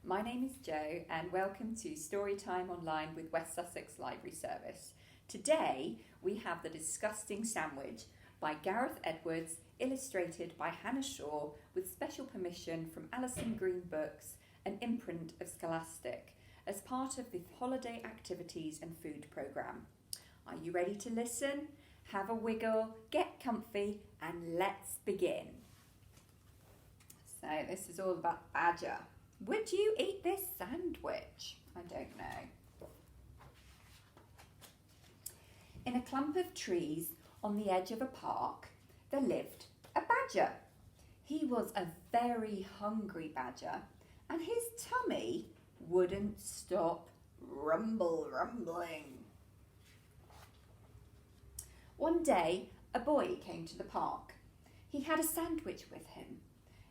My name is Jo and welcome to Storytime Online with West Sussex Library Service. Today we have The Disgusting Sandwich by Gareth Edwards, illustrated by Hannah Shaw with special permission from Alison Green Books, an imprint of Scholastic, as part of the Holiday Activities and Food programme. Are you ready to listen? Have a wiggle, get comfy, and let's begin. So this is all about Badger. Would you eat this sandwich? I don't know. In a clump of trees on the edge of a park, there lived a badger. He was a very hungry badger, and his tummy wouldn't stop rumbling. One day, a boy came to the park. He had a sandwich with him.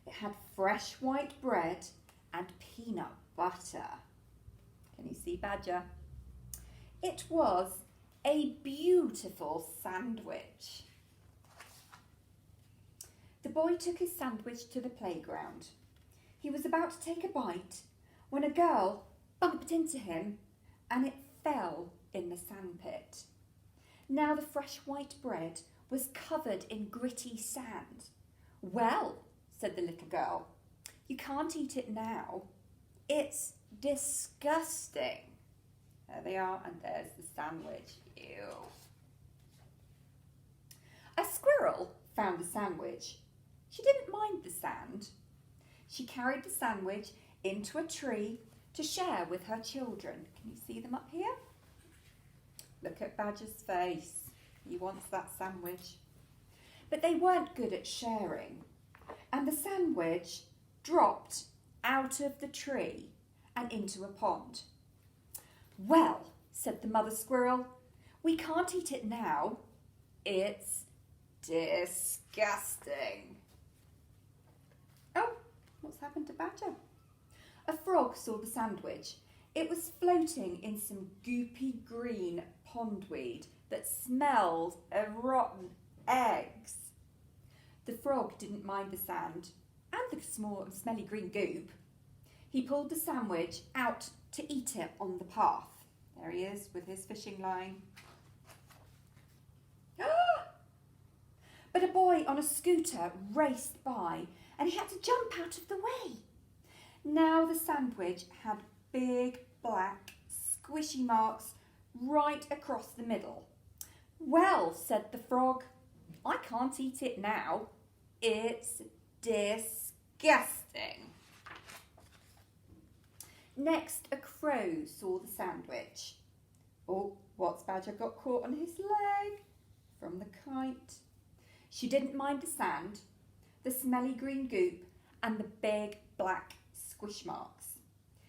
It had fresh white bread and peanut butter. Can you see Badger? It was a beautiful sandwich. The boy took his sandwich to the playground. He was about to take a bite when a girl bumped into him and it fell in the sandpit. Now the fresh white bread was covered in gritty sand. "Well," said the little girl, "you can't eat it now. It's disgusting." There they are, and there's the sandwich. Ew. A squirrel found the sandwich. She didn't mind the sand. She carried the sandwich into a tree to share with her children. Can you see them up here? Look at Badger's face. He wants that sandwich. But they weren't good at sharing, and the sandwich dropped out of the tree and into a pond. "Well," said the mother squirrel, "we can't eat it now. It's disgusting." Oh, what's happened to Badger? A frog saw the sandwich. It was floating in some goopy green pondweed that smelled of rotten eggs. The frog didn't mind the sand and the small smelly green goop. He pulled the sandwich out to eat it on the path. There he is with his fishing line. But a boy on a scooter raced by and he had to jump out of the way. Now the sandwich had big black squishy marks right across the middle. "Well," said the frog, "I can't eat it now. It's disgusting." Next, a crow saw the sandwich. Oh, what's Badger got caught on his leg? From the kite. She didn't mind the sand, the smelly green goop, and the big black squish marks.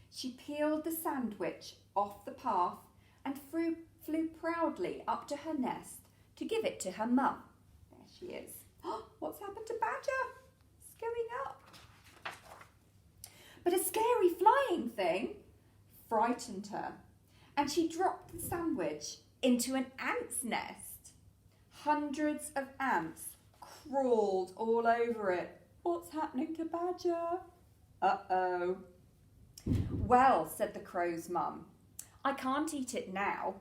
She peeled the sandwich off the path and flew proudly up to her nest to give it to her mum. There she is. Oh, what's happened to Badger? It's going up. But a scary flying thing frightened her, and she dropped the sandwich into an ant's nest. Hundreds of ants crawled all over it. What's happening to Badger? Uh-oh. "Well," said the crow's mum, "I can't eat it now.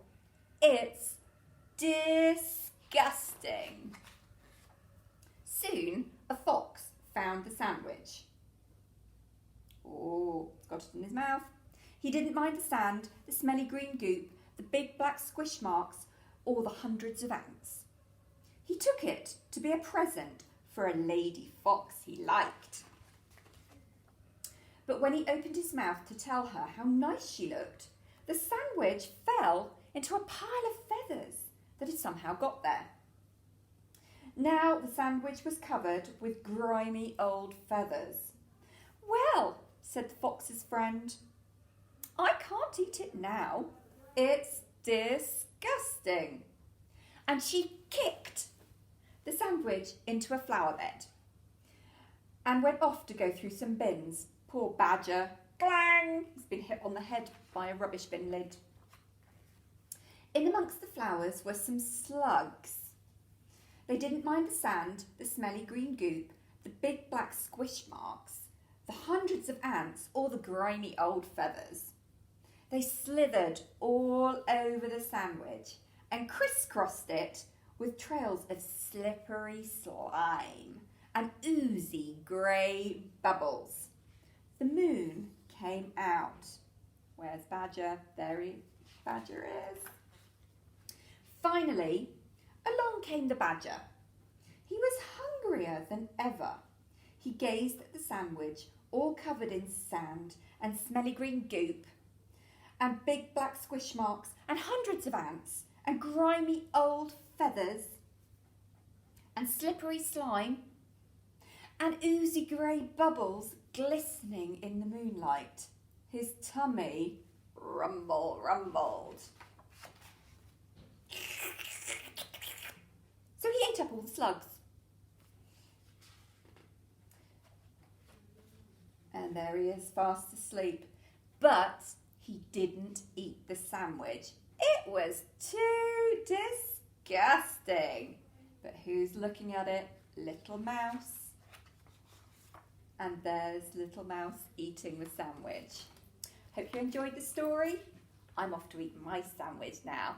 It's disgusting." Soon, a fox found the sandwich. Oh, he's got it in his mouth. He didn't mind the sand, the smelly green goop, the big black squish marks, or the hundreds of ants. He took it to be a present for a lady fox he liked. But when he opened his mouth to tell her how nice she looked, the sandwich fell into a pile of feathers that had somehow got there. Now the sandwich was covered with grimy old feathers. "Well," said the fox's friend, "I can't eat it now. It's disgusting." And she kicked the sandwich into a flower bed and went off to go through some bins. Poor Badger. Clang! He's been hit on the head by a rubbish bin lid. In amongst the flowers were some slugs. They didn't mind the sand, the smelly green goop, the big black squish marks, the hundreds of ants or the grimy old feathers. They slithered all over the sandwich and crisscrossed it with trails of slippery slime and oozy grey bubbles. The moon came out. Where's Badger? Badger is. Finally, along came the Badger. He was hungrier than ever. He gazed at the sandwich, all covered in sand and smelly green goop, and big black squish marks, and hundreds of ants, and grimy old feathers, and slippery slime, and oozy grey bubbles glistening in the moonlight. His tummy rumbled. So he ate up all the slugs. And there he is, fast asleep. But he didn't eat the sandwich. It was too disgusting. But who's looking at it? Little Mouse. And there's Little Mouse eating the sandwich. Hope you enjoyed the story. I'm off to eat my sandwich now.